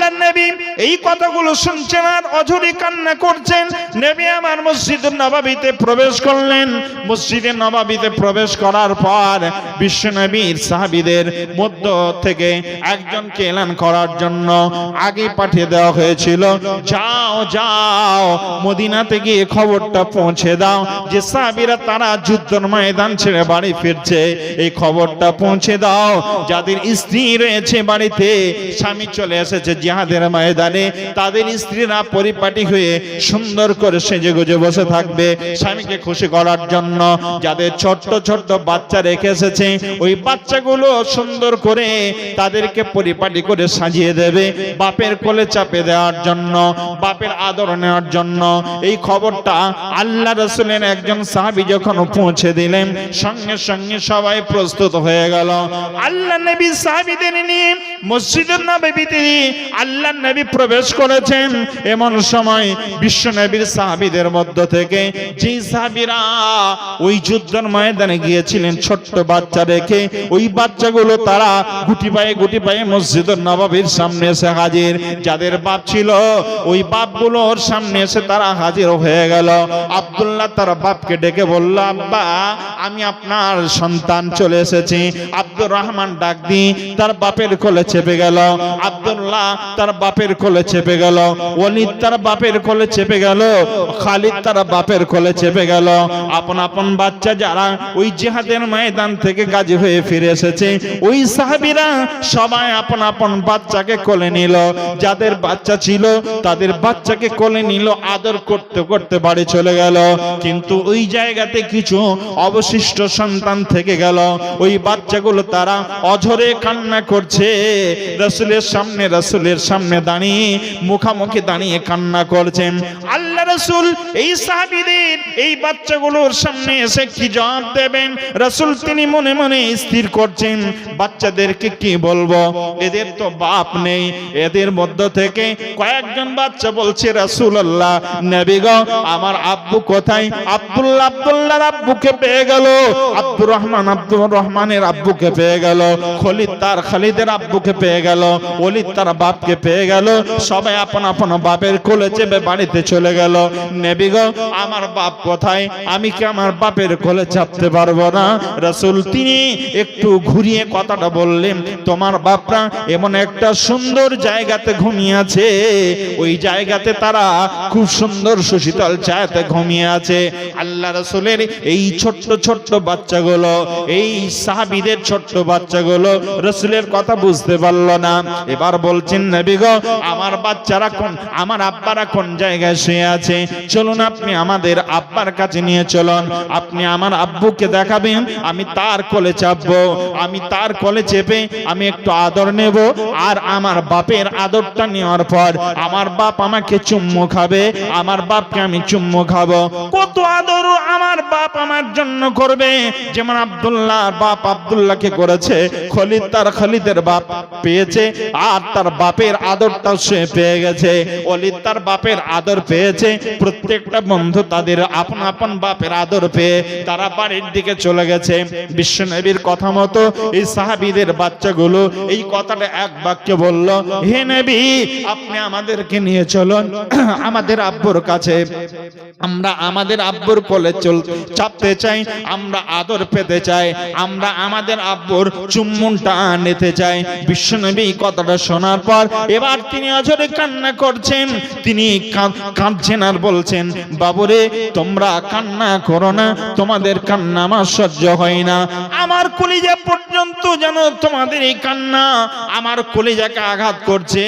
আল্লাহর নবী এই কথাগুলো শুনছেন আর অঝরে কান্না করছেন। নবী আমার মসজিদুন নববীতে প্রবেশ করলেন। মসজিদে নববীতে প্রবেশ করার পর বিশ্বনবীর সাহাবীদের মধ্য থেকে একজনকে এলান করার জন্য আগে পাঠিয়ে দেওয়া হয়েছিল, যাও যাও মদিনাতে গিয়ে খবরটা পৌঁছে দাও যে সাহাবীরা তারা যুদ্ধের ময়দান ছেড়ে বাড়ি ফিরছে, এই খবরটা পৌঁছে দাও। যাদের স্ত্রী রয়েছে বাড়িতে, স্বামী চলে এসেছে জিহাদের ময়দানে, তাদের স্ত্রীরা পরিপাটি হয়ে সুন্দর করে সেজে গুজে বসে থাকবে স্বামীকে খুশি করার জন্য। যাদের ছোট্ট ছোট্ট বাচ্চা রেখে এসেছে, ওই বাচ্চাগুলো সুন্দর করে তাদেরকে পরিপাটি করে সাজিয়ে দেবে বাপের কোলে চাপে দেওয়ার জন্য, বাপের আদর নেওয়ার জন্য। এই খবরটা আল্লাহ রাসূলের একজন সাহাবী যখন পৌঁছে দিলেন, সঙ্গে সঙ্গে সবাই প্রস্তুত হয়ে গেল। আল্লাহ নবী সাহাবীদের নিয়ে মসজিদুন নববীতে আল্লাহ নবী প্রবেশ করেছেন। এমন সময় বিশ্ব নবীর সাহাবীদের মধ্য থেকে যে সাহাবীরা ওই যুদ্ধের ময়দানে গিয়েছিলেন ছোট্ট বাচ্চা রেখে, ওই বাচ্চাগুলো তারা গুটি পায়ে মসজিদুন নববীর সামনে এসে হাজির। যাদের বাপ ছিল ওই বাপগুলোর সামনে এসে তারা হাজির হয়ে গেল। আব্দুল্লাহ তার বাপকে ডেকে বলল, আব্বা আমি আপনার সন্তান চলে এসেছি। আব্দুর রহমান ডাক দিয়ে তার বাপের কোলে চেপে গেল। আব্দুল্লাহ তার বাপের কোলে চেপে গেল। ওয়ালিদ তার বাপের কোলে চেপে গেল। খালিদ তার বাপের কোলে চেপে গেল। আপন আপন বাচ্চা যারা ওই জিহাদের ময়দান থেকে গাজী হয়ে ফিরে এসেছে, ওই সাহাবীরা সবাই আপন আপন বাচ্চাকে কোলে নিল। যাদের বাচ্চা ছিল তাদের বাচ্চাকে কোলে নিল, আদর করতে করতে বাড়ি চলে গেল। কিন্তু ওই জায়গাতে কিছু অবশিষ্ট সন্তান থেকে গেল। ওই বাচ্চাগুলো তারা অঝরে কান্না করছে। রাসূলের সামনে দাঁড়িয়ে মুখামুখি দাঁড়িয়ে কান্না করছেন। আল্লাহ রাসূল এই সাহাবীদের এই বাচ্চাগুলোর সামনে এসে কি জবাব দেবেন, রাসূল তিনি মনে মনে স্থির করছেন বাচ্চাদেরকে কি বলবো। এদের তো বাপ নেই। এদের মধ্য থেকে কয়েকজন বাচ্চা বলছে, রাসূলুল্লাহ নবী গো আমার আব্বু কোথায়? আব্দুল্লাহর আব্বুকে পেয়ে গেল, আব্দুর রহমানের আব্বুকে পেয়ে গেল, খালিদের আব্বুকে পেয়ে গেল, ওলীদ তার বাপকে পেয়ে গেল। সবাই আপন আপন বাপের কোলে চেপে বাড়িতে চলে গেল। নবী গো আমার বাপ কোথায়? আমি কি আমার বাপের কোলে চাপতে পারবো না? রাসূল তিনি একটু ঘুরিয়ে কথাটা বললেন, তোমার বাপরা এমন একটা সুন্দর জায়গাতে ঘুমিয়ে আছে, ওই জায়গাতে তারা খুব সুন্দর সুশীতল ছায়াতে ঘুমিয়ে আছে। আল্লাহ রাসূলের এই ছোট্ট ছোট্ট বাচ্চাগুলো, এই সাহাবীদের ছোট্ট বাচ্চাগুলো রাসূলের কথা বুঝতে পারল না। এবার বলছেন, নবী গো আমার বাচ্চারা কোন, আমার আব্বারা কোন জায়গায় শুয়ে আছে, চলুন আপনি আমাদের আব্বার কাছে নিয়ে চলুন। আপনি আমার আব্বুকে দেখাবেন, আমি তার কোলে চাপবো, আমি তার কোলে চেপে আমি একটু আদর নেব। আর আমার বাপের আদরটা নেওয়ার পর আমার বাপ আমাকে চুম্মু খাবে, আমার বাপকে আমি চুম্মু খাবো। কত আদর আমার বাপ আমার জন্য করবে, যেমন আব্দুল্লাহর বাপ আব্দুল্লাহকে করেছে, খালিদের বাপ পেয়েছে আর তার বাপের আদরটা সে পেয়ে গেছে। ওলীদ তার বাপের আদর পেয়েছে। প্রত্যেকটা বন্ধু তাদের আপন আপন বাপের আদর পেয়ে তারা বাড়ির দিকে চলে গেছে। বিশ্বনবীর কথা মতো এই সাহাবীদের বাচ্চাগুলো এই কথাটা এক বাক্যে বলল, হে নবী আপনি আমাদেরকে নিয়ে চলুন আমাদের আব্বুর কাছে, আমরা আমাদের আব্বুর কোলে চাপতে চাই, আমরা আদর পেতে চাই, আমরা আমাদের আব্বুর চুম্বনটা নিতে চাই। বিশ্বনবী কথাটা শোনার পর এবার তিনি অঝরে কান্না করছেন। তিনি কাঁদছেন আর বলছেন, বাবুরে তোমরা কান্না করো না, তোমাদের কান্না আমার সহ্য হয় না। আমার কলিজা পর্যন্ত যেন তোমাদের এই কান্না আমার কলিজাকে আঘাত করছে।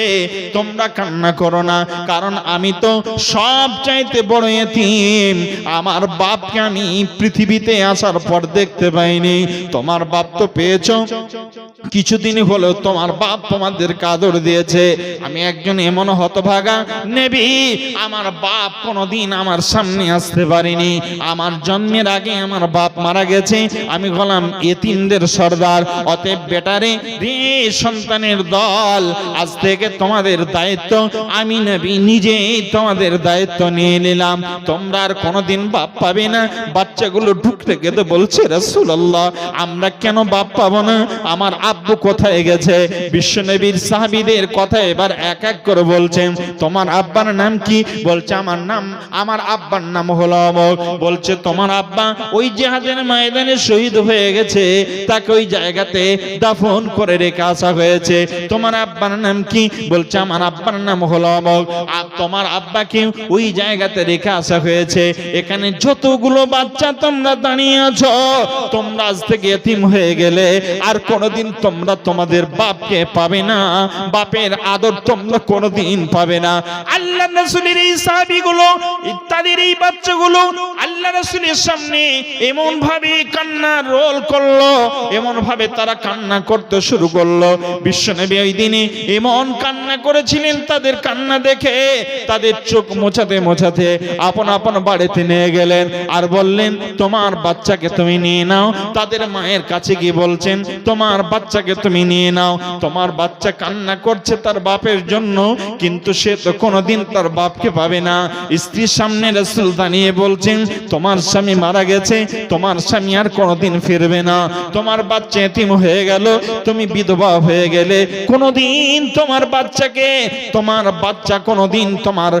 তোমরা কান্না করো না, কারণ আমি তো সব চাইতে বড় এতিম। আমার বাপকে আমি পৃথিবীতে আসার পর দেখতে পাইনি। তোমার বাপ তো পেয়েছো, কিছুদিন হলো তোমার বাপ তোমাদেরকে আদর দিয়েছে। আমি একজন এমন হতভাগা নবী, আমার বাপ কোনোদিন আমার সামনে আসতে পারিনি। আমার জন্মের আগে আমার বাপ মারা গেছে। আমি হলাম এতিমদের সর্দার। অতএব বেটারে রে সন্তানের দল, আজ থেকে তোমাদের দায়িত্ব আমি নবী নিজেই তোমাদের দায়িত্ব নিয়ে নিলাম। তোমরা আর কোনোদিন বাপ পাবে না। বাচ্চাগুলো ঢুকতে গেতে বলছে, রাসূলুল্লাহ আমরা কেন বাপ পাবো না? আমার আব্বু কোথায় গেছে? বিশ্বনবীর সাহাবীদের কথা এবার এক এক করে বলছেন, তোমার আব্বার নাম কি? বলছে আমার আব্বার নাম হলো অমুক। বলছে তোমার আব্বা ওই জিহাদের ময়দানে শহীদ হয়ে গেছে, তাকে ওই জায়গাতে দাফন করে রেখে আসা হয়েছে। তোমার আব্বার নাম কি? বলছে আমার আব্বার নাম হলো অমুক। আর তোমার আব্বাকে ওই জায়গাতে রেখে আসা হয়েছে। এখানে যতগুলো বাচ্চা তোমরা দাঁড়িয়ে আছো, তোমরা আজ থেকে এতিম হয়ে গেলে আর কোনোদিন তোমরা তোমাদের বাপকে পাবে না, বাপের আদর তোমরা কোনোদিন পাবে না। আল্লাহ রাসূলের এই সাহাবীগুলো ইত্যাদির এই বাচ্চাগুলো আল্লাহ রাসূলের সামনে এমন ভাবে কান্না রোল করলো, এমন ভাবে তারা কান্না করতে শুরু করলো। বিশ্বনবী ওই দিনে এমন কান্না করেছিলেন, তাদের কান্না দেখে তাদের চোখ মোছাতে মোছাতে আপন আপন বাড়িতে নিয়ে গেলেন আর বললেন, তোমার বাচ্চাকে তুমি নিয়ে নাও। তাদের মায়ের কাছে গিয়ে বলছেন, তোমার বাচ্চাকে তুমি নিয়ে নাও। তোমার বাচ্চা কান্না করছে তার বাপের জন্য, কিন্তু সে তো কোনোদিন তার বাপকে পাবে না। স্ত্রীর সামনে রাসূল দাঁড়িয়ে বলছেন, তোমার স্বামী মারা গেছে, তোমার স্বামী আর কোনোদিন ফিরবে না। তোমার বাচ্চা এতিম হয়ে গেল, তুমি বিধবা হয়ে গেলে, কোনোদিন তোমার বাচ্চা কোনোদিন তোমার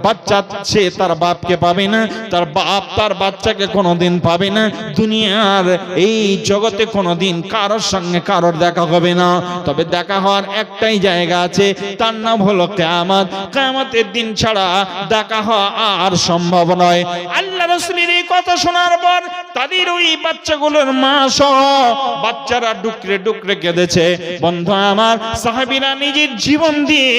বাচ্চা সে তার বাপকে পাবে না, তার বাপ তার বাচ্চাকে কোনোদিন পাবে না। দুনিয়ার এই জগতে কোনোদিন কারোর সঙ্গে কারোর দেখা হবে না, তবে দেখা হওয়ার একটাই জায়গা আছে, তার নাম হলো কিয়ামত। কিয়ামতের দিন ছাড়া দেখা হওয়া আর সম্ভব নয়। আল্লাহ রাসূলের এই কথা শোনার পর তাদের ওই বাচ্চাগুলোর মা সহ বাচ্চারা ডুকরে ডুকরে কেঁদেছে। বন্ধু আমার, সাহাবীরা নিজের জীবন দিয়ে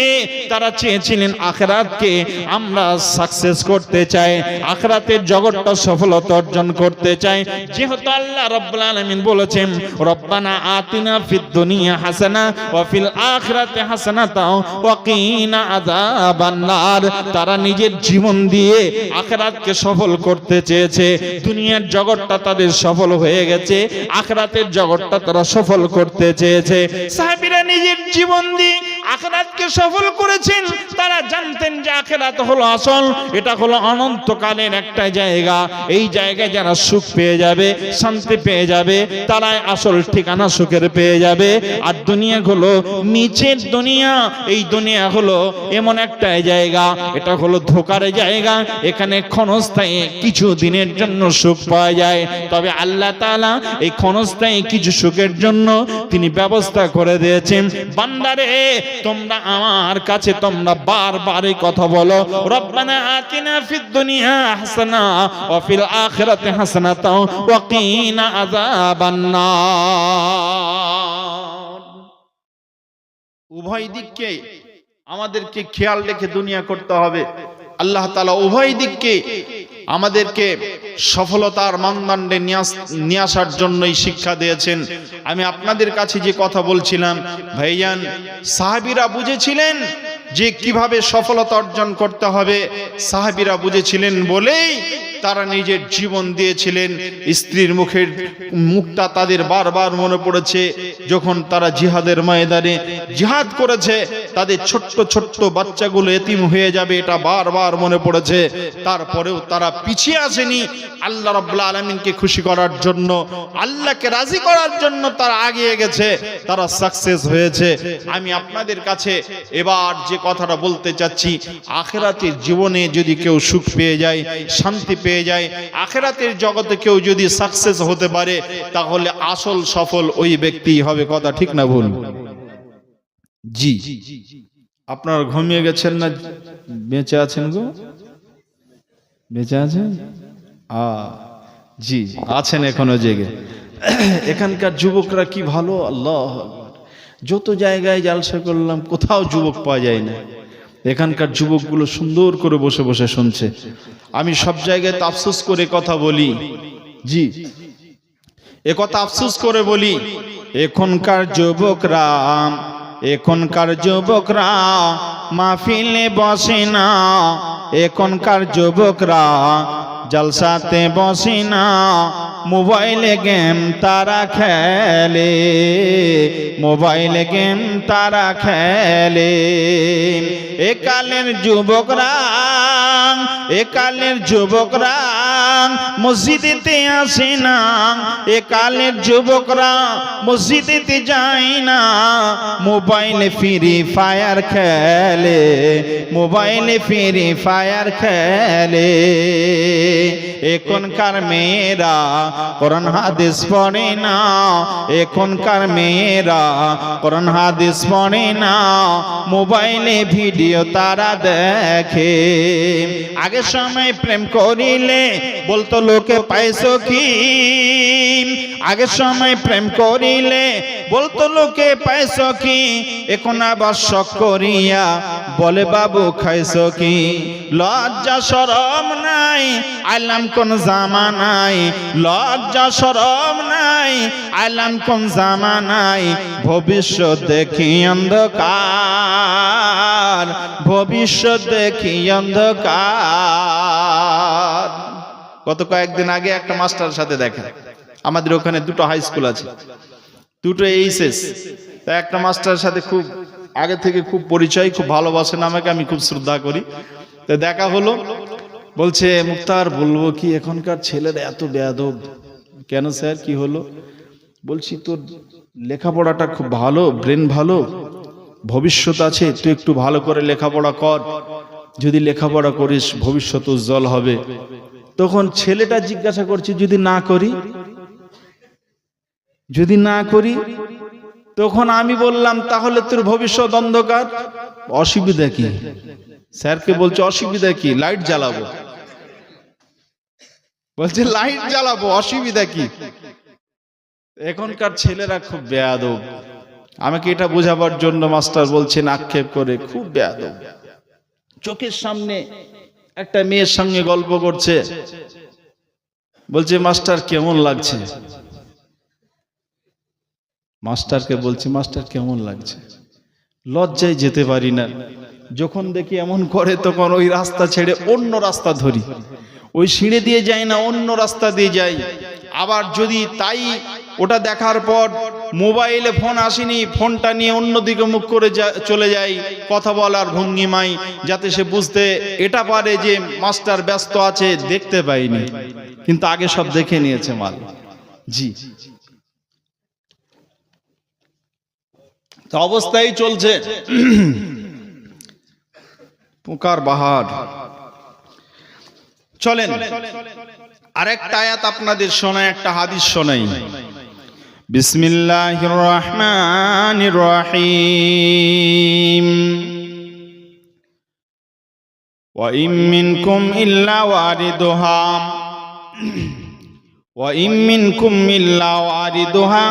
তারা চেয়েছিলেন আখিরাতকে আমরা সাকসেস করতে চাই, আখিরাতের জগৎটা সফলতা অর্জন করতে চাই। যেহেতু আল্লাহ রাব্বুল আলামিন বলেছেন, রব্বানা আতিনা ফিদ দুনিয়া হাসানা ওয়া ফিল আখিরাতি হাসানাতাও ওয়া কিনা আযাবান নার। তারা নিজের জীবন দিয়ে আখিরাতকে সফল করতে চেয়েছে। দুনিয়ার জগৎটা তাদের সফল হয়ে গেছে, আখিরাতের জগৎটা তারা সফল করতে চেয়েছে। সাহাবীরা নিজের জীবন দিয়ে আখিরাতকে সফল করেছেন। তারা জানতেন যে আখিরাত হলো আসল, এটা হলো অনন্তকালের একটা জায়গা। এই জায়গায় যারা সুখ পেয়ে যাবে, শান্তি পেয়ে যাবে, তারাই আসল ঠিকানা সুখের পেয়ে যাবে। আর দুনিয়া হলো নিচের দুনিয়া, এই দুনিয়া হলো এমন একটা জায়গা, এটা হলো ধোকার জায়গা। এখানে ক্ষণস্থায়ী কিছু দিনের জন্য সুখ পাওয়া যায়, তবে আল্লাহ তাআলা এই ক্ষণস্থায়ী কিছু সুখের জন্য তিনি ব্যবস্থা করে দিয়েছেন। বান্দারে, তোমরা আমার কাছে তোমরা বারবার এই কথা বলো, রব্বানা আতিনা ফিদ দুনিয়া হাসানা ওয়া ফিল আখিরাতি হাসানাতাও ওয়া কিনা আযাবান নার। উভয় দিককে আমাদেরকে খেয়াল রেখে দুনিয়া করতে হবে। আল্লাহ তাআলা উভয় দিককে আমাদেরকে সফলতার মানদণ্ডে নিয়ে আসার জন্যই শিক্ষা দিয়েছেন। আমি আপনাদের কাছে যে কথা বলছিলাম, ভাইজান, সাহাবীরা বুঝেছিলেন যে কিভাবে সফলতা অর্জন করতে হবে। সাহাবীরা বুঝেছিলেন বলেই তারা নিজের জীবন দিয়েছিলেন। স্ত্রীর মুখটা তাদের বারবার মনে পড়েছে যখন তারা জিহাদের ময়দানে জিহাদ করেছে। তাদের ছোট্ট ছোট্ট বাচ্চাগুলো এতিম হয়ে যাবে, এটা বারবার মনে পড়েছে। তারপরেও তারা পিছিয়ে আসেনি। আল্লাহ রাব্বুল আলামিনকে খুশি করার জন্য, আল্লাহকে রাজি করার জন্য তারা এগিয়ে গেছে, তারা সাকসেস হয়েছে। আমি আপনাদের কাছে এবার যে কথাটা বলতে চাচ্ছি, আখিরাতের জীবনে যদি কেউ সুখ পেয়ে যায়, শান্তি পেয়ে যায়, আখিরাতের জগতে কেউ যদি সাকসেস হতে পারে, তাহলে আসল সফল ওই ব্যক্তিই হবে। কথা ঠিক না ভুল? জি, আপনারা ঘুমিয়ে গেছেন না বেঁচে আছেন গো? বেঁচে আছেন? জি, আছেন এখনো জেগে। এখানকার যুবকরা কি ভালো, আল্লাহ! যত জায়গায় জালসা করলাম, কোথাও যুবক পাওয়া যায় না। এখানকার যুবকগুলো সুন্দর করে বসে বসে শুনছে। আমি সব জায়গায় আফসোস করে কথা বলি, জি, এ কথা আফসোস করে বলি, এখনকার যুবকরা মাহফিলে বসে না, এখনকার যুবকরা জলসাতে বসে না, মোবাইলে গেম তারা খেলে, মোবাইলে গেম তারা খেলে। একালের যুবকরা মসজিদেতে আসে না, এ কালের যুবকরা মসজিদেতে যায় না, মোবাইলে ফ্রি ফায়ার খেলে, মোবাইলে ফ্রি ফায়ার খেলে। এখনকার মেয়েরা কোরআন হাদিস পড়ে না, এখনকার মেয়েরা কোরআন হাদিস পড়ে না, মোবাইলে ভিডিও তারা দেখে। আগের সময় প্রেম করিলে বলতো লোকে পাইছো কি, আগের সময় প্রেম করিলে বলতো লোকে পাইছো কি, এখন আবার শখ করিয়া বলে বাবু খাইছো কি। লজ্জা শরম নাই আইলাম কোন জামানায়, লজ্জা শরম নাই আইলাম কোন জামানায়, ভবিষ্যৎ দেখি অন্ধকার, ভবিষ্যৎ দেখি অন্ধকার। গত কয়েকদিন আগে একটা মাস্টারের সাথে দেখা, আমাদের ওখানে দুটো হাই স্কুল আছে, দুটো এইচএস। তা একটা মাস্টারের সাথে খুব আগে থেকে খুব পরিচয়, খুব ভালোবাসেন আমাকে, আমি খুব শ্রদ্ধা করি। তো দেখা হলো, বলছে মুক্তার বলবো কি এখনকার ছেলেরা এত বেয়াদব। কেন স্যার কি হলো? বলছি তোর লেখাপড়াটা খুব ভালো, ব্রেন ভালো, ভবিষ্যৎ আছে, তুই একটু ভালো করে লেখাপড়া কর, যদি লেখাপড়া করিস ভবিষ্যৎ উজ্জ্বল হবে। তখন ছেলেটা জিজ্ঞাসা করছে যদি না করি, যদি না করি, তখন আমি বললাম তাহলে তোর ভবিষ্যৎ অন্ধকার। অসুবিধা কি? স্যারকে বলছে অসুবিধা কি, লাইট জ্বালাবো। বলছে লাইট জ্বালাবো, অসুবিধা কি? এখনকার ছেলেরা খুব বেয়াদব। আমাকে এটা বোঝাবার জন্য মাস্টার বলছেন আক্ষেপ করে, খুব বেয়াদব। চোখের সামনে একটা মেয়ের সঙ্গে গল্প করছে, বলছে মাস্টার কেমন লাগছে? মাস্টারকে বলছে মাস্টার কেমন লাগছে? লজ্জায় যেতে পারি না, যখন দেখি এমন করে তখন ওই রাস্তা ছেড়ে অন্য রাস্তা ধরি, ওই সিঁড়ে দিয়ে যাই না, অন্য রাস্তা দিয়ে যাই। আবার যদি তাই ওটা দেখার পর মোবাইলে ফোন আসেনি, ফোনটা নিয়ে অন্যদিকে মুখ করে চলে যাই কথা বলার ভঙ্গিমায়, যাতে সে বুঝতে এটা পারে যে মাস্টার ব্যস্ত আছে, দেখতে পাইনি, কিন্তু আগে সব দেখে নিয়েছে মাল। জি, তো অবস্থায় চলছে পোকার বাহার। চলেন আরেকটা আয়াত আপনাদের শোনাই, একটা হাদিস শোনাই। বিসমিল্লাহির রহমানির রহিম। ওয়া ইম মিনকুম ইল্লা ওয়ারিদুহা, ওয়া ইম মিনকুম ইল্লা ওয়ারিদুহা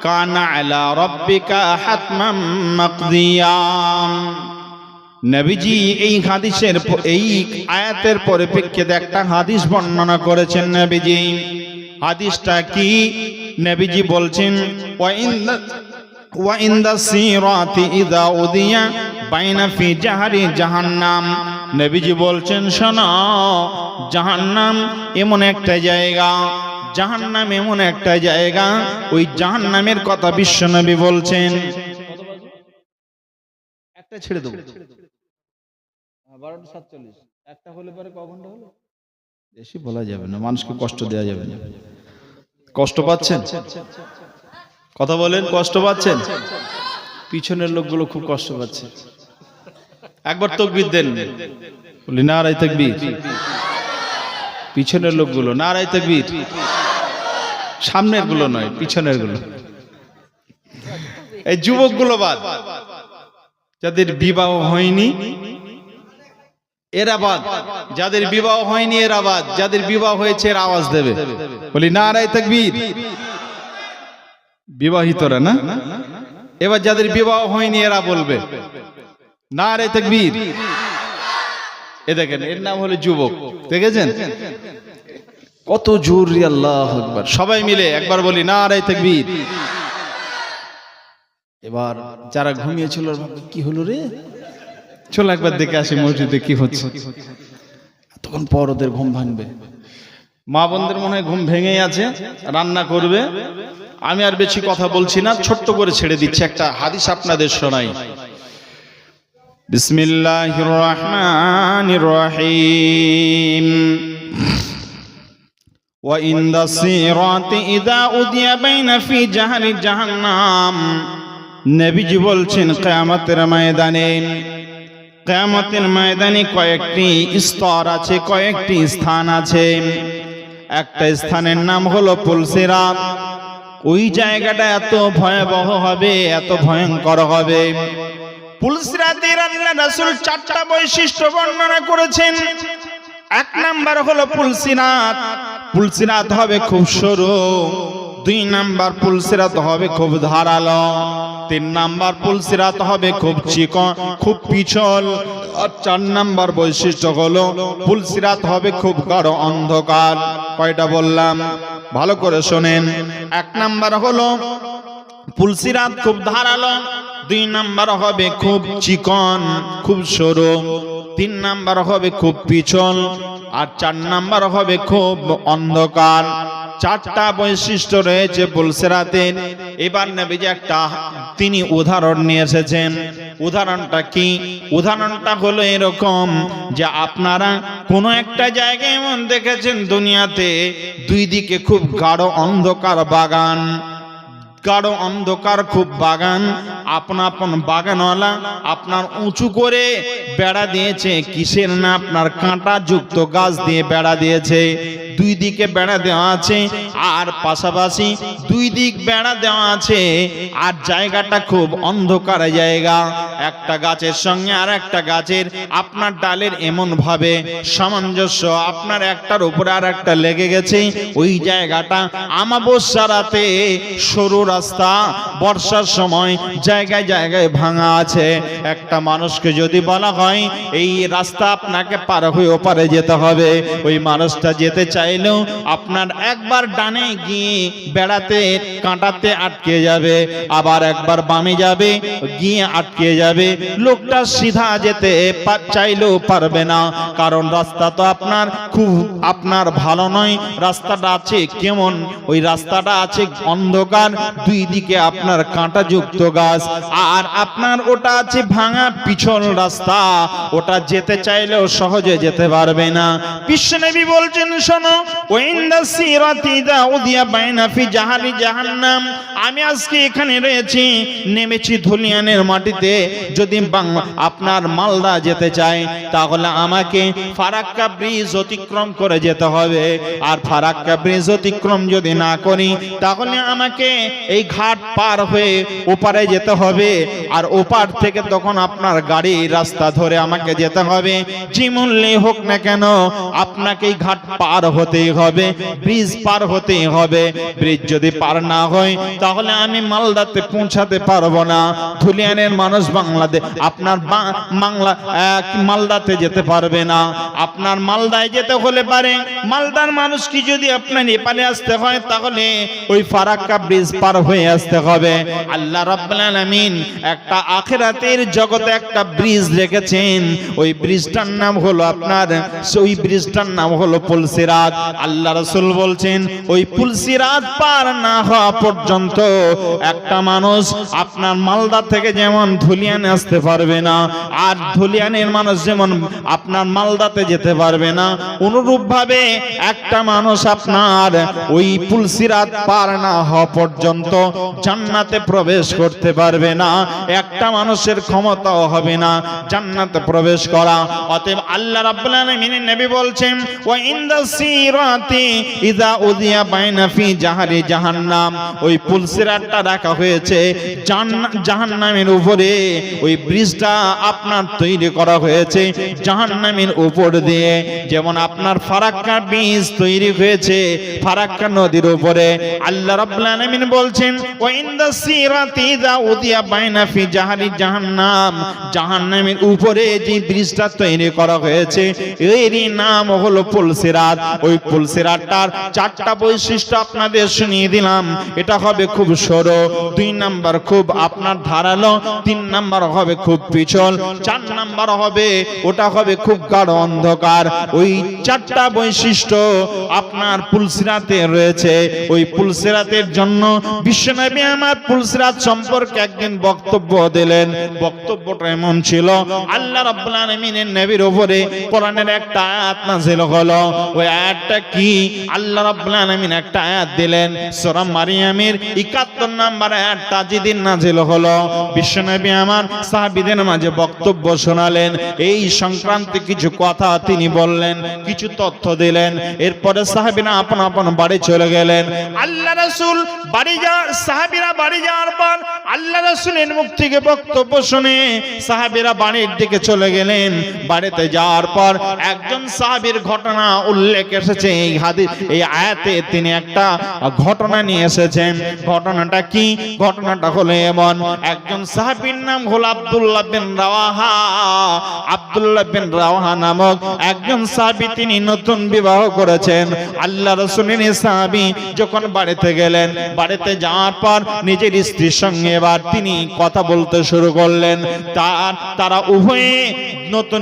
কানা আলা রাব্বিকা হাতমান মাকদিয়া। নবীজি এই হাদিসের, এই আয়াতের পরিপ্রেক্ষিতে একটা হাদিস বর্ণনা করেছেন নবীজি। হাদিসটা কি? নবীজি বলছেন ওয়া ইনদা সিরাতি ইযা উদিয়া বাইনা ফি জাহরি জাহান্নাম। নবীজি বলছেন শোনো, জাহান্নাম এমন একটা জায়গা, জাহান্নাম এমন একটা জায়গা, ওই জাহান্নামের কথা বিশ্বনবী বলছেন। একটা ছেড়ে দেবো, 12:47 একটা হলে পরে ক ঘন্টা হলো? বেশি বলা যাবে না, মানুষকে কষ্ট দেওয়া যাবে না। কষ্ট পাচ্ছেন? কথা বলেন, কষ্ট পাচ্ছেন? পিছনের লোকগুলো খুব কষ্ট পাচ্ছে। একবার তাকবীর দেন, বলি নারায়ে তাকবীর। পিছনের লোকগুলো নারায়ে তাকবীর, সামনের গুলো নয়, পিছনের গুলো। এই যুবকগুলো বাদ, যাদের বিবাহ হয়নি এরা বাদ, যাদের বিবাহ হয়নি এরা বাদ, যাদের বিবাহ হয়েছে এর আওয়াজ দেবে, বলি নারায়ে তাকবীর। বিবাহিতরা না, এবার যাদের বিবাহ হয়নি এরা বলবে নারায়ে তাকবীর। এ দেখেন, এর নাম হলো যুবক। দেখেছেন কত জোর, আল্লাহু আকবার। সবাই মিলে একবার বলি নারায়ে তাকবীর। এবার যারা ঘুমিয়েছিল কি হলো রে, চলো একবার দেখে আসি মসজিদে কি হচ্ছে। তখন পর ওদের ঘুম ভাঙবে। মা বোনদের মনে হয় ঘুম ভেঙেই আছে, রান্না করবে। আমি আর বেশি কথা বলছি না, ছোট্ট করে ছেড়ে দিচ্ছি, একটা হাদিস আপনাদের শোনাই। বিসমিল্লাহির রহমানির রহিম। ওয়া ইনদাস সিরাতি ইযা উদিয়া বাইনা ফি জাহারি জাহান্নাম। নবীজি বলছেন কিয়ামতের ময়দানে, কিয়ামতের ময়দানে কয়েকটি স্তর আছে, কয়েকটি স্থান আছে। একটা স্থানের নাম হলো পুলসিরাত। ওই জায়গাটা এত ভয়াবহ হবে, এত ভয়ঙ্কর হবে। পুলসিরাতের আল্লাহ রাসূল চারটা বৈশিষ্ট্য বর্ণনা করেছেন। এক নাম্বার হলো পুলসিরাত, পুলসিরাত হবে খুব সরু। দুই নাম্বার পুলসিরাত হবে খুব ধারালো। তিন নাম্বার পুলসিরাত হবে খুব চিকন, খুব পিছল। আর চার নাম্বার বৈশিষ্ট্য হলো পুলসিরাত হবে খুব গাঢ় অন্ধকার। কয়টা বললাম? ভালো করে শোনেন। এক নাম্বার হলো পুলসিরাত খুব ধারালো, দুই নাম্বার হবে খুব চিকন, খুব সরু, তিন নাম্বার হবে খুব পিছল, আর চার নাম্বার হবে খুব অন্ধকার। চারটা বৈশিষ্ট্য রয়েছে পুলসিরাতের। এবার নবীজি একটা তিনি উদাহরণ নিয়ে এসেছেন। উদাহরণটা কি? উদাহরণটা হলো এরকম যে আপনারা কোনো একটা জায়গায় এমন দেখেছেন দুনিয়াতে দুই দিকে খুব গাঢ় অন্ধকার বাগান, গাঢ় অন্ধকার খুব বাগান। আপন আপন বাগানওয়ালা আপনার উঁচু করে বেড়া দিয়েছে। কিসের না? আপনার কাঁটা যুক্ত গাছ দিয়ে বেড়া দিয়েছে। দুই দিকে বেড়া দেওয়া আছে, আর পাশাপাশি দুই দিক বেড়া দেওয়া আছে, আর জায়গাটা খুব অন্ধকার জায়গা। একটা গাছের সঙ্গে আর একটা গাছের আপনার ডালের এমন ভাবে সামঞ্জস্য, আপনার একটার উপরে আর একটা লেগে গেছে। ওই জায়গাটা আমাবস্যা রাতে সরু রাস্তা, বর্ষার সময় জায়গায় জায়গায় ভাঙা আছে। একটা মানুষকে যদি বলা হয় এই রাস্তা আপনাকে পার হয়ে ওপারে যেতে হবে, ওই মানুষটা যেতে চাইলেও আপনার একবার ডানে গিয়ে বেড়াতে কাঁটাতে আটকে যাবে, আবার একবার বামে যাবে গিয়ে আটকে যাবে। লোকটা সিধা যেতে চাইলেও পারবে না, কারণ রাস্তা তো আপনার ভালো নয়। রাস্তাটা আছে কেমন? ওই রাস্তাটা আছে অন্ধকার, দুই দিকে আপনার কাঁটা যুক্ত গাছ, আর আপনার ওটা আছে ভাঙা পিছল রাস্তা। ওটা যেতে চাইলেও সহজে যেতে পারবে না। বিশ্বনবী বলছেন, শোনো, ওয়াইন্দাস সিরাতি ইযা উদিয়া বাইনা ফি জাহারি জাহান্নাম। আমি আজকে এখানে রয়েছি, নেমেছি ধুলিয়ানের মাটিতে। যদি আপনার মালদা যেতে চাই তাহলে আমাকে ফারাক্কা ব্রিজ অতিক্রম করে যেতে হবে। আর ফারাক্কা ব্রিজ অতিক্রম যদি না করি তাহলে আমাকে এই ঘাট পার হয়ে ওপারে যেতে হবে। আর ওপার থেকে তখন আপনার গাড়ি রাস্তা ধরে আমাকে যেতে হবে। যে মূল্যে হোক না কেন আপনাকে এই ঘাট পার হতেই হবে, ব্রিজ পার হতেই হবে। ব্রিজ যদি পার না হয় তাহলে আমি মালদাতে পৌঁছাতে পারবো না। ধুলিয়ানের মানুষ আপনার মালদাতে যেতে পারবে না। আপনার মালদায় যেতে হলে পারে মালদার মানুষ কি যদি আপনার নেপালে আসতে হয় তাহলে ওই ফারাক্কা ব্রিজ পার হয়ে আসতে হবে। আল্লাহ রাব্বুল আলামিন একটা আখিরাতের জগতে একটা ব্রিজ রেখেছেন। ওই ব্রিজটার নাম হলো ওই ব্রিজটার নাম হলো পুলসিরাত। আল্লাহ রাসূল বলছেন ওই পুলসিরাত পার না হওয়া পর্যন্ত একটা মানুষ আপনার মালদা থেকে যেমন ধুলিয়ানে আসতে পারবে না, আর ধুলিয়ানের মানুষ যেমন আপনার মালদাতে যেতে পারবে না, অনুরূপ ভাবে একটা মানুষ আপনার ওই পুলসিরাত পার না হওয়া পর্যন্ত জান্নাতে প্রবেশ করতে পারবে না। একটা মানুষের ক্ষমতাও হবে না জান্নাতে প্রবেশ করা। অতএব আল্লাহ রাব্বুল আলামিনের নবী বলছেন, ওয়া ইনদাস সিরাতি ইযা উদিয়া বাইনা ফি জাহারি জাহান্নাম। ওই পুলসিরাতটা রাখা হয়েছে জাহান্নামের উপরে। ওই ব্রিজটা আপনার তৈরি করা হয়েছে জাহান্নামের উপর দিয়ে, যেমন আপনার ফারাক্কা ব্রিজ তৈরি হয়েছে ফারাক্কা নদীর উপরে। আল্লাহ রাব্বুল আলামিন বলছেন, ওয়া ইনদাস সিরাতি ইযা উদিয়া বাইনা ফি জাহারি জাহান্নাম। জাহান্নামের উপরে যে ব্রিজটা তৈরি করা হয়েছে এরই নাম হলো পুলসিরাত। ওই পুলসিরাতটার চারটা বৈশিষ্ট্য আপনাদের শুনিয়ে দিলাম। এটা হবে খুব সরু, দুই নাম্বার খুব আপনার ধারালো, তিন নাম্বার হবে খুব পিছল, চার নাম্বার হবে ওটা হবে খুব গাঢ় অন্ধকার। ওই চারটা বৈশিষ্ট্য আপনার পুলসিরাতে রয়েছে। ওই পুলসিরাতের জন্য বিশ্বনবী আমার পুলসিরাত সম্পর্কে এক একদিন বক্তব্য দিলেন। বক্তব্যটা এমন ছিল, আল্লাহ রাব্বুল আলামিনের নবীর উপরে কোরআনের একটা আয়াত নাযিল হলো। ওই আয়াতটা কি? আল্লাহ রাব্বুল আলামিন একটা আয়াত দিলেন, সূরা মারিয়ামের 71 নম্বর আয়াতটা যেদিন নাযিল হলো, বিশ্বনবী আমার সাহাবীদের মাঝে বক্তব্য শোনালেন। এই সংক্রান্তে কিছু কথা তিনি বললেন, কিছু তথ্য দিলেন। এরপরে সাহাবীরা আপন আপন বাড়ি চলে গেলেন। আল্লাহ রাসূল সাহাবীরা বাড়ি যাওয়ার পর আল্লাহ রাসূলের মুখ থেকে বক্তব্য শুনে সাহাবীরা বাড়ির দিকে চলে গেলেন। বাড়িতে যাওয়ার পর একজন সাহাবীর ঘটনা উল্লেখ এসেছে এই হাদিস, এই আয়াতে তিনি একটা ঘটনা নিয়ে এসেছেন। ঘটনাটা কি? ঘটনাটা হলো এমন, একজন সাহাবীর নাম হলো আব্দুল্লাহ বিন রাওয়াহা। আব্দুল্লাহ বিন রাওয়াহা নামক একজন সাহাবী, তিনি নতুন বিবাহ করেছেন। আল্লাহ রাসূলের সাহাবী যখন বাড়িতে গেলেন, বাড়িতে যাওয়ার পর নিজের স্ত্রীর সঙ্গে এবার তিনি কথা বলতে শুরু করলেন। তারা উভয়ে নতুন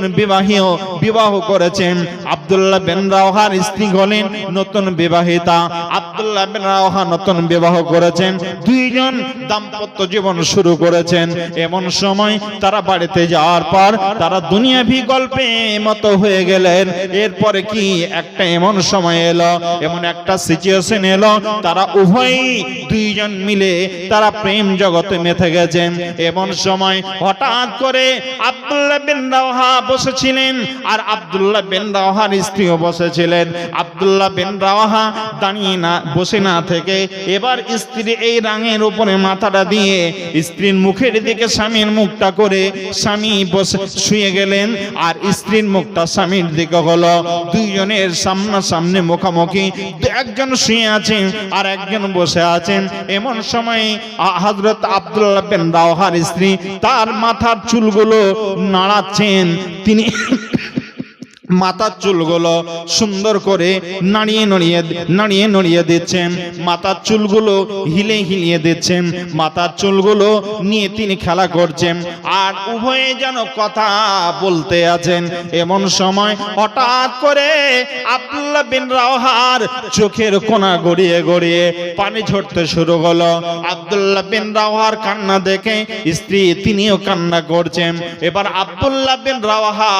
বিবাহ করেছেন। আব্দুল্লাহ বিন রাওয়াহার স্ত্রী হলেন নতুন বিবাহিতা, আব্দুল্লাহ বিন রাওয়াহা নতুন বিবাহ করেছেন। দুইজন দাম্পত্য জীবন শুরু করেছেন। এমন সময় তারা বাড়িতে যাওয়ার পর তারা দুনিয়াভি গল্পে মতো হয়ে গেলেন। এরপরে কি একটা এমন সময় এলো, এমন একটা সিচুয়েশন এলো, তারা উভয়ই দুইজন মিলে তারা প্রেম জগতে মেতে গেছেন। এমন সময় হঠাৎ করে আব্দুল্লাহ বিন রাওয়াহা বসেছিলেন আর আব্দুল্লাহ বিন রাওয়াহার স্ত্রীও বসেছিলেন। আব্দুল্লাহ বিন রাওয়াহা দাঁড়িয়ে না বসে না থেকে এবার স্ত্রী এই রাঙের উপরে মাথাটা দিয়ে স্ত্রীর মুখের দিকে স্বামীর মুখটা করে স্বামী বসে শুয়ে গেলেন আর স্ত্রীর মুখটা স্বামীর দিকে হলো। দুইজনের সামনাসামনি মুখোমুখি, একজন শুয়ে আছেন আর একজন বসে আছেন। এমন সময় হযরত আব্দুল্লাহ বিন রাওয়াহার স্ত্রী তার মাথার চুলগুলো নাড়াচ্ছেন। তিনি মাথার চুলগুলো সুন্দর করে নাড়িয়ে নড়িয়ে দিচ্ছেন। মাথার চুলগুলো হিলিয়ে দিচ্ছেন। মাথার চুলগুলো নিয়ে তিনি খেলা করছেন আর উভয়ে যেন কথা বলতে আছেন। এমন সময় হঠাৎ করে আব্দুল্লাহ বিন রাওয়াহার চোখের কোনা গড়িয়ে গড়িয়ে পানি ঝরতে শুরু হলো। আব্দুল্লাহ বিন রাওয়াহার কান্না দেখে স্ত্রী তিনিও কান্না করছেন। এবার আব্দুল্লাহ বিন রাওয়াহা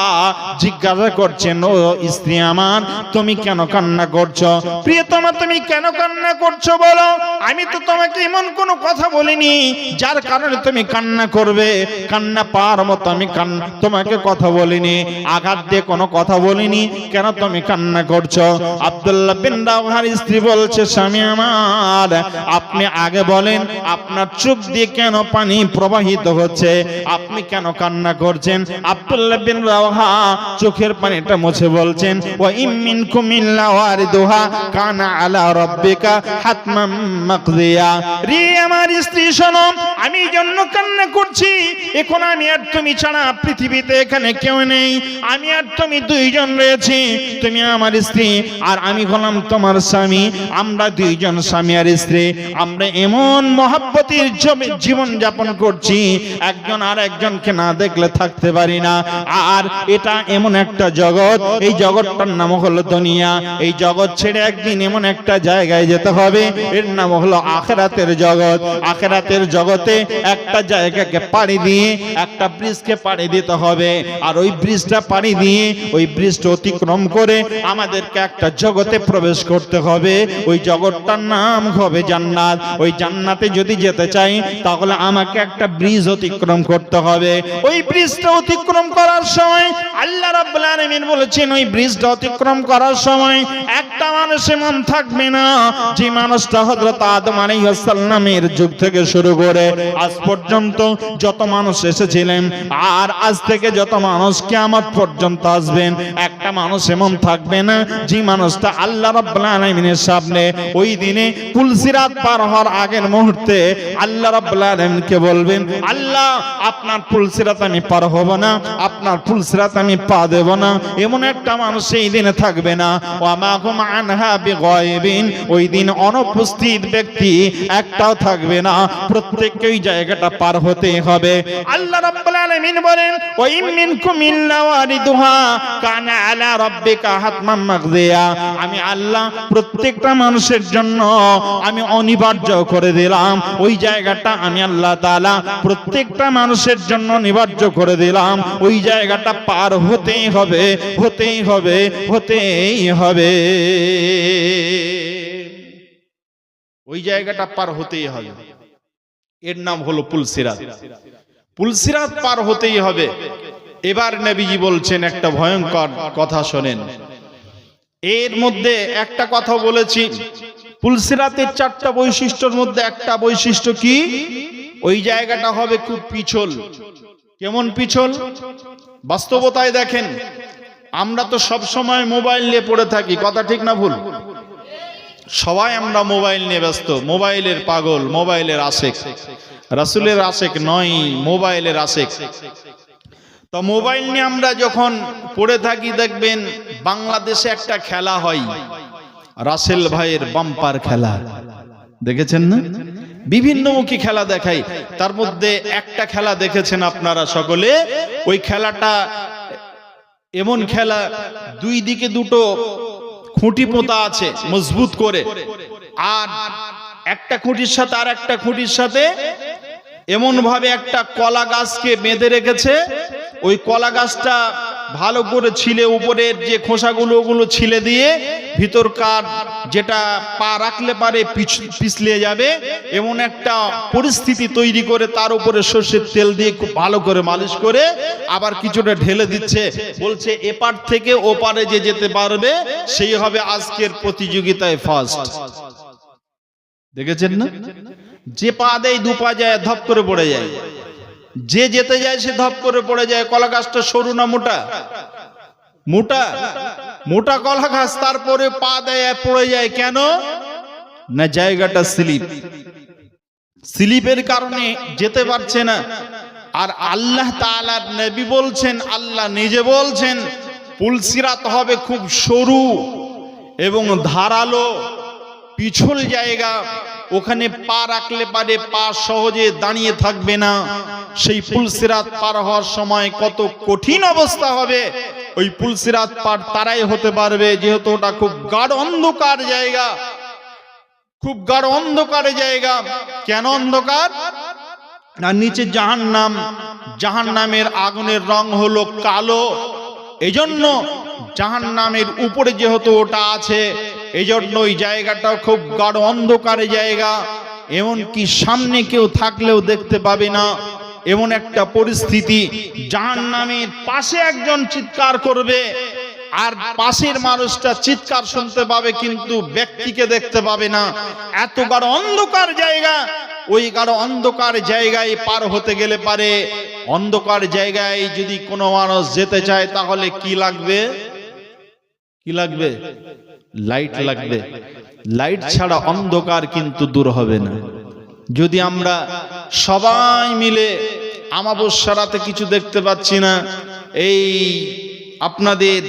জিজ্ঞাসা করছেন, ও স্ত্রী আমার, তুমি কেন কান্না করছো? প্রিয়তমা, তুমি কেন কান্না করছো বলো? আমি তো তোমাকে এমন কোনো কথা বলিনি যার কারণে তুমি কান্না করবে। কান্না পাওয়ার মতো আমি তোমাকে কথা বলিনি, আঘাত দিয়ে কোনো কথা বলিনি, কেন তুমি কান্না করছো? আব্দুল্লাহ বিন রাওয়াহার স্ত্রী বলছে, স্বামী আমার, আপনি আগে বলেন আপনার চোখ দিয়ে কেন পানি প্রবাহিত হচ্ছে, আপনি কেন কান্না করছেন? আব্দুল্লাহ বিন রাওয়াহা চোখের পানিটা মুছে বলছেন, ওয়া ইমিনকুম ইল্লা ওয়ারিদুহা কানা আলা রাব্বিকা হাতমান মাকদিয়া। রে আমার স্ত্রী শোনো, আমি জন্য কান্না করছি, এখন আমি আর তুমি ছাড়া পৃথিবীতে এখানে কেউ নেই। আমি আর তুমি দুইজন রয়েছি, তুমি আমার স্ত্রী আর আমি হলাম তোমার স্বামী। আমরা দুইজন স্বামী আর স্ত্রী, আমরা এমন মহব্বতের জীবন যাপন করছি, একজন আর একজনকে না দেখলে থাকতে পারি না। আর এটা এমন একটা জগৎ, এই জগৎটার নাম হলো দুনিয়া। এই জগৎ ছেড়ে একদিন এমন একটা জায়গায় যেতে হবে, এর নাম হলো আখিরাতের জগৎ। আখিরাতের জগতে একটা জায়গাকে পাড়ি দিয়ে একটা ব্রিজকে পাড়ি দিতে হবে, আর ওই ব্রিজটা পাড়ি দিয়ে ওই ব্রিজটা অতিক্রম করে আমাদেরকে একটা জগতে প্রবেশ করতে হবে। ওই জগৎটার নাম হবে জান্নাত। ওই জান্নাতে যদি যেতে চাই তাহলে আমাকে একটা ব্রিজ অতিক্রম করতে হবে। ওই ব্রিজটা অতিক্রম করার সময় আল্লাহ রাব্বুল আলামিন বলেছেন, ওই ব্রিজটা অতিক্রম করার সময় একটা মানুষ এমন থাকবে না যে মানুষটা হযরত আদম আলাইহিস সালামের যুগ থেকে শুরু করে আজ পর্যন্ত যত মানুষ এসেছিলেন আর আজ থেকে যত মানুষ কিয়ামত পর্যন্ত আসবেন, একটা মানুষ এমন থাকবে না যে মানুষটা আল্লাহ রাব্বুল আলামিনের সামনে ওই দিনে পুলসিরাত পার হওয়ার আগের মুহূর্তে আল্লাহ রাব্বুল আলামিনকে বলবেন, আল্লাহ আপনার পুলসিরাত আমি পার হব না, আপনার পুলসিরাত আমি আমি পা দেব না, এমন একটা মানুষ সেই দিনে থাকবে না। ওয়া মা হুম আনহা বিগায়বিন, ওই দিন অনুপস্থিত ব্যক্তি একটাও থাকবে না, প্রত্যেককে ওই জায়গাটা পার হতে হবে। আল্লাহ রাব্বুল আলামিন বলেন ওয়া ইম মিনকুম ইল্লা ওয়ারিদুহা কানা আলা রাব্বিকা হাতমান মাকদিয়া। আমি আল্লাহ প্রত্যেকটা মানুষের জন্য আমি অনিবার্য করে দিলাম, ওই জায়গাটা আমি আল্লাহ তাআলা প্রত্যেকটা মানুষের জন্য অনিবার্য করে দিলাম, ওই জায়গাটা পার হতেই হবে, হতেই হবে, হতেই হবে। ওই জায়গাটা পার হতেই হবে, এর নাম হলো পুলসিরাত। পুলসিরাত পার হতেই হবে। এবার নবীজি বলছেন একটা ভয়ঙ্কর কথা, শোনেন। এর মধ্যে একটা কথা বলেছি, পুলসিরাতের 4টা বৈশিষ্ট্যের মধ্যে একটা বৈশিষ্ট্য কি, ওই জায়গাটা হবে খুব পিছল। কেমন পিছল? বাস্তবতায় দেখেন, আমরা তো সব সময় মোবাইল নিয়ে পড়ে থাকি, কথা ঠিক না ভুল? সবাই আমরা মোবাইল নিয়ে ব্যস্ত, মোবাইলের পাগল, মোবাইলের আশেক। রাসূলের আশেক নয়, মোবাইলের আশেক। তো মোবাইল নিয়ে আমরা যখন পড়ে থাকি, দেখবেন বাংলাদেশে একটা খেলা হয়, রাসেল ভাইয়ের বাম্পার খেলা, দেখেছেন না? বিভিন্নমুখী খেলা দেখাই, তার মধ্যে একটা খেলা দেখেছেন আপনারা সকলে। ওই খেলাটা এমন খেলা, দুই দিকে দুটো খুঁটি পোঁতা আছে মজবুত করে, আর একটা খুঁটির সাথে আর একটা খুঁটির সাথে এমন ভাবে একটা কলা গাছকে বেঁধে রেখেছে। ওই কলা গাছটা ভালো করে ছিলে, উপরের যে খোসাগুলো ওগুলো ছিলে দিয়ে, ভিতরকার যেটা পা রাখলে পারে পিছলে যাবে, এমন একটা পরিস্থিতি তৈরি করে তার উপরে সরষের তেল দিয়ে খুব ভালো করে মালিশ করে আবার কিছুটা ঢেলে দিচ্ছে। বলছে এপার থেকে ওপারে যে যেতে পারবে সেই হবে আজকের প্রতিযোগিতায় ফার্স্ট। দেখেছেন না? যে পা দেয় দু পা যায়, ধপ করে পড়ে যায়। যে যেতে যায় সে ধপ করে পড়ে যায়। কলা গাছটা সরু না মোটা? মোটা, মোটা কলা গাছ, তারপরে পা দেয় পড়ে যায়। কেন না? জায়গাটা স্লিপ, স্লিপের কারণে যেতে পারছে না। আর আল্লাহ তাআলার নবী বলছেন, আল্লাহ নিজে বলছেন, পুলসিরাত হবে খুব সরু এবং ধারালো পিছল জায়গা, ওখানে পা রাখলে পারে পা সহজে দাঁড়িয়ে থাকবে না। সেই পুলসিরাত পার হওয়ার সময় কত কঠিন অবস্থা হবে, ওই পুলসিরাত পার তারাই হতে পারবে, যেহেতু ওটা খুব গাঢ় অন্ধকার জায়গা, খুব গাঢ় অন্ধকার জায়গা। কেন অন্ধকার? আর নিচে জাহান্নাম, জাহান্নামের আগুনের রং হলো কালো। এজন্য জাহান্নামের উপরে যেহেতু ওটা আছে, এই জন্য ওই জায়গাটাও খুব গাঢ় অন্ধকারে জায়গা। এমনকি সামনে কেউ থাকলেও দেখতে পাবে না, এমন একটা পরিস্থিতি। জাহান্নামের পাশে একজন চিৎকার করবে, আর পাশের মানুষটা চিৎকার শুনতে পাবে কিন্তু ব্যক্তিকে দেখতে পাবে না। এত গাঢ় অন্ধকার জায়গা। ওই গাঢ় অন্ধকার জায়গায় পার হতে গেলে পারে, অন্ধকার জায়গায় যদি কোনো মানুষ যেতে চায় তাহলে কি লাগবে? কি লাগবে? লাইট লাগবে। লাইট ছাড়া অন্ধকার কিন্তু দূর হবে না। যদি আমরা সবাই মিলে আমাবস্যা রাতে কিছু দেখতে পাচ্ছি না, এই আপনাদের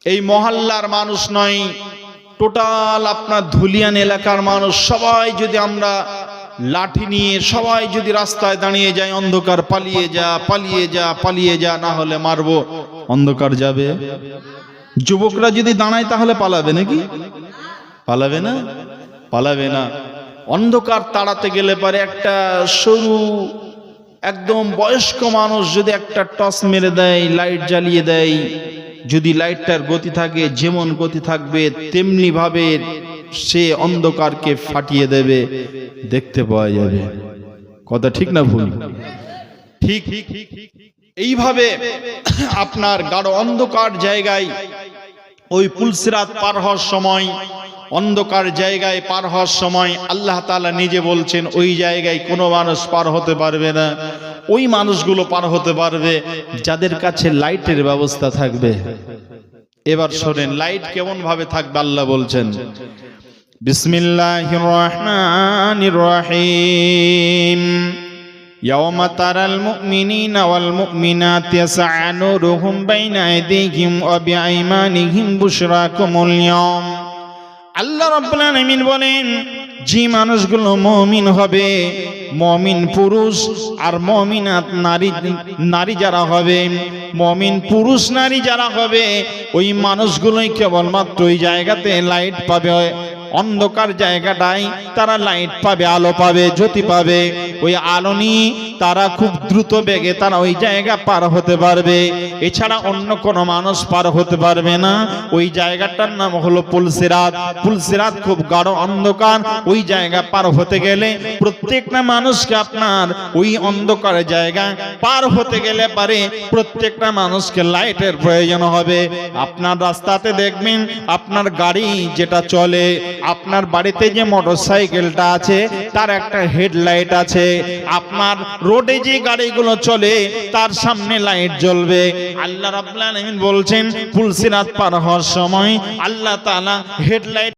এই মহল্লার মানুষ নয়, টোটাল আপনার ধুলিয়ান এলাকার মানুষ সবাই যদি আমরা লাঠি নিয়ে সবাই যদি রাস্তায় দাঁড়িয়ে যায়, অন্ধকার পালিয়ে যা, পালিয়ে যা, পালিয়ে যা, না হলে মারবো, অন্ধকার যাবে? যুবকরা যদি দাঁড়ায় তাহলে পালাবে নাকি? পালাবে না, পালাবে না। অন্ধকার তাড়াতে গেলে পারে একটা সরু একদম বয়স্ক মানুষ যদি একটা টর্চ মেরে দেয়, লাইট জ্বালিয়ে দেয়, যদি লাইটটার গতি থাকে, যেমন গতি থাকবে তেমনি ভাবে সে অন্ধকারকে ফাটিয়ে দেবে, দেখতে পাওয়া যাবে। কথা ঠিক না ভুল? ঠিক। এইভাবে আপনার গাঢ় অন্ধকার জায়গায় ওই পুলসিরাত পার হওয়ার সময়, অন্ধকার জায়গায় পার হওয়ার সময় আল্লাহ তাআলা নিজে বলছেন ওই জায়গায় কোনো মানুষ পার হতে পারবে না। ওই মানুষগুলো পার হতে পারবে যাদের কাছে লাইটের ব্যবস্থা থাকবে। এবার শোনেন লাইট কেমন ভাবে থাকবে। আল্লাহ বলছেন, বিসমিল্লাহির রহমানির রহিম, ইয়াওমা তারাল মুমিনিনা ওয়াল মুমিনাতি ইয়াসআ নূরুহুম বাইনা আইদিহিম ওয়া বিআইমানিহিম বুশরাকুমুল ইয়াওম। আল্লাহ রাব্বুল আলামিন বলেন, যে মানুষগুলো মুমিন হবে, মুমিন পুরুষ আর মুমিনাত নারী যারা হবে, মুমিন পুরুষ নারী যারা হবে, ওই মানুষগুলোই কেবলমাত্র ওই জায়গাতে লাইট পাবে, অন্ধকার জায়গাটায় তারা লাইট পাবে, আলো পাবে, জ্যোতি পাবে। ওই আলো নিয়ে তারা খুব দ্রুত বেগে তারা ওই জায়গা পার হতে পারবে, এছাড়া অন্য কোনো মানুষ পার হতে পারবে না। ওই জায়গাটার নাম হলো পুলসিরাত। পুলসিরাত খুব গাঢ় অন্ধকার। ওই জায়গা পার হতে গেলে প্রত্যেকটা মানুষকে আপনার ওই অন্ধকার জায়গা পার হতে গেলে পারে প্রত্যেকটা মানুষকে লাইটের প্রয়োজন হবে। আপনার রাস্তাতে দেখবেন আপনার গাড়ি যেটা চলে, আপনার বাড়িতে যে মোটরসাইকেলটা আছে তার একটা হেডলাইট আছে, আপনার রোডে যে গাড়িগুলো চলে তার সামনে লাইট জ্বলবে। আল্লাহ রাব্বুল আলামিন বলছেন পুলসিরাত পার হওয়ার সময় আল্লাহ তাআলা হেডলাইট